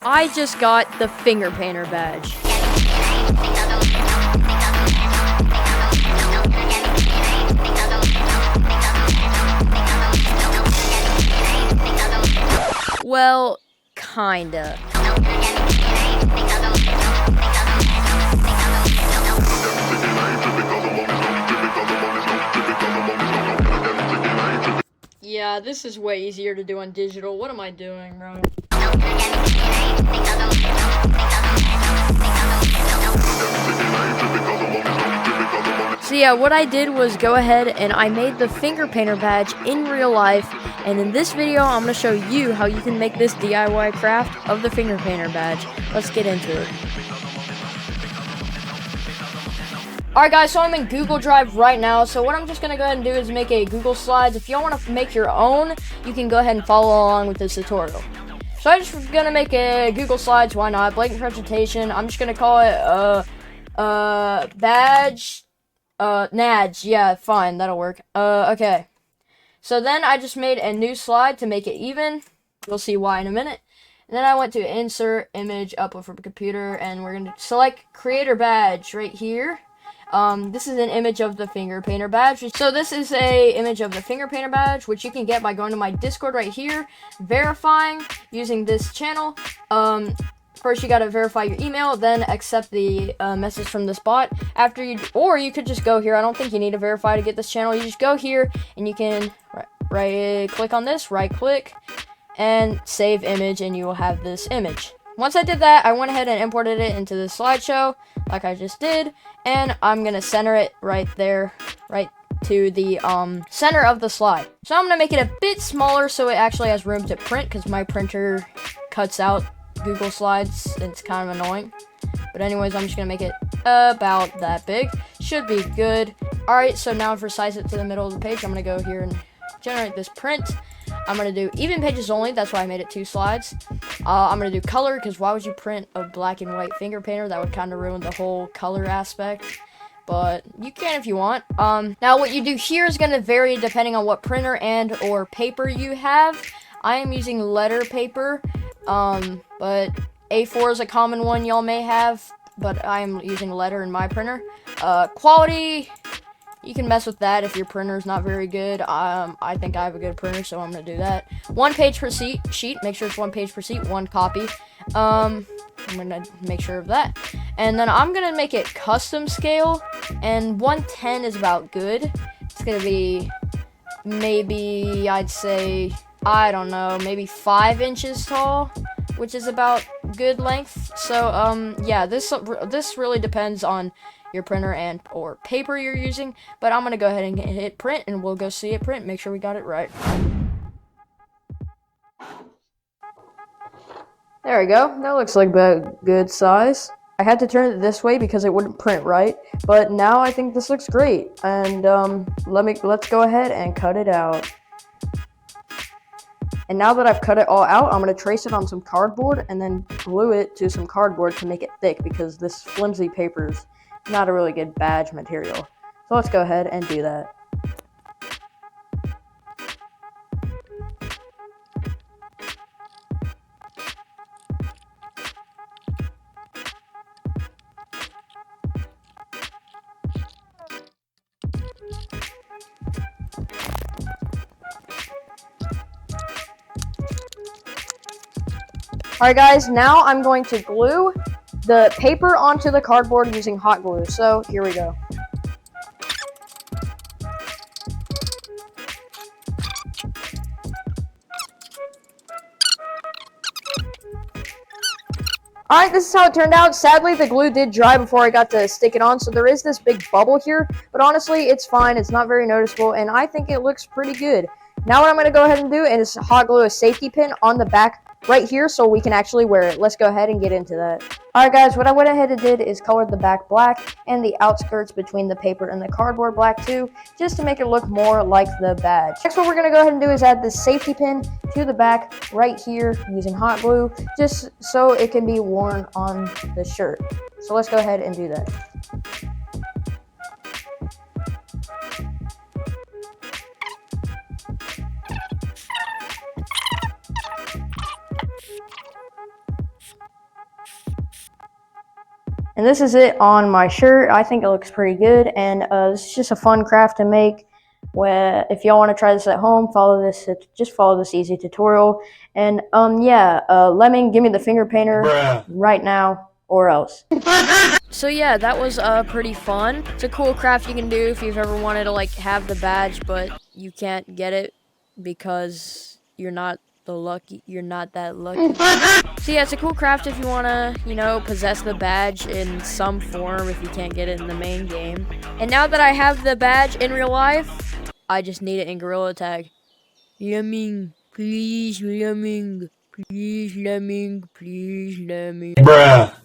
I just got the finger painter badge. Well, kinda. Yeah, this is way easier to do on digital. What am I doing, bro? So yeah, what I did was go ahead and I made the finger painter badge in real life, and in this video I'm going to show you how you can make this DIY craft of the finger painter badge. Let's get into it. Alright guys, so I'm in Google Drive right now, so what I'm just going to go ahead and do is make a Google Slides. If y'all want to make your own, you can go ahead and follow along with this tutorial. So I'm just going to make a Google Slides, why not, blank presentation. I'm just going to call it, badge, Nadge, yeah, fine, that'll work. Okay. So then I just made a new slide to make it even. You'll see why in a minute. And then I went to insert image, upload from computer, and we're going to select creator badge right here. This is an image of the finger painter badge. So this is a image of the finger painter badge, which you can get by going to my Discord right here, verifying using this channel. First you gotta verify your email, then accept the message from this bot. After you, or you could just go here. I don't think you need to verify to get this channel. You just go here and you can right click on this, right click, and save image, and you will have this image. Once I did that, I went ahead and imported it into the slideshow, like I just did, and I'm gonna center it right there, right to the center of the slide. So I'm gonna make it a bit smaller so it actually has room to print, because my printer cuts out Google Slides. It's kind of annoying, but anyways, I'm just gonna make it about that big. Should be good. All right, so now for size it to the middle of the page, I'm gonna go here and generate this print. I'm gonna do even pages only. That's why I made it 2 slides. I'm gonna do color, because why would you print a black and white finger painter? That would kind of ruin the whole color aspect, but you can if you want. Now what you do here is gonna vary depending on what printer and or paper you have. I am using letter paper, but A4 is a common one y'all may have, but I am using letter in my printer. Quality, you can mess with that if your printer is not very good. I think I have a good printer, so I'm gonna do that. 1 page per sheet. Make sure it's 1 page per sheet, 1 copy. I'm gonna make sure of that. And then I'm gonna make it custom scale, and 110 is about good. It's gonna be maybe, I'd say, I don't know, maybe 5 inches tall, which is about good length. So yeah, this really depends on your printer and or paper you're using, but I'm gonna go ahead and hit print, and we'll go see it print, make sure we got it right. There we go. That looks like a good size. I had to turn it this way because it wouldn't print right, but now I think this looks great. And let's go ahead and cut it out. And now that I've cut it all out, I'm going to trace it on some cardboard and then glue it to some cardboard to make it thick, because this flimsy paper is not a really good badge material. So let's go ahead and do that. Alright guys, now I'm going to glue the paper onto the cardboard using hot glue. So here we go. Alright, this is how it turned out. Sadly, the glue did dry before I got to stick it on, so there is this big bubble here, but honestly, it's fine. It's not very noticeable, and I think it looks pretty good. Now what I'm going to go ahead and do is hot glue a safety pin on the back right here so we can actually wear it. Let's go ahead and get into that. Alright guys, what I went ahead and did is color the back black and the outskirts between the paper and the cardboard black too, just to make it look more like the badge. Next, what we're going to go ahead and do is add this safety pin to the back right here using hot glue, just so it can be worn on the shirt. So let's go ahead and do that. And this is it on my shirt. I think it looks pretty good, and this is just a fun craft to make. Where if y'all want to try this at home, just follow this easy tutorial. And yeah, Lemming, give me the finger painter right now, or else. So yeah, that was pretty fun. It's a cool craft you can do if you've ever wanted to like have the badge, but you can't get it because you're not that lucky. So yeah, it's a cool craft if you wanna, possess the badge in some form if you can't get it in the main game. And now that I have the badge in real life, I just need it in Gorilla Tag. Lemming, please, Lemming, please, Lemming, please, Lemming. Bruh.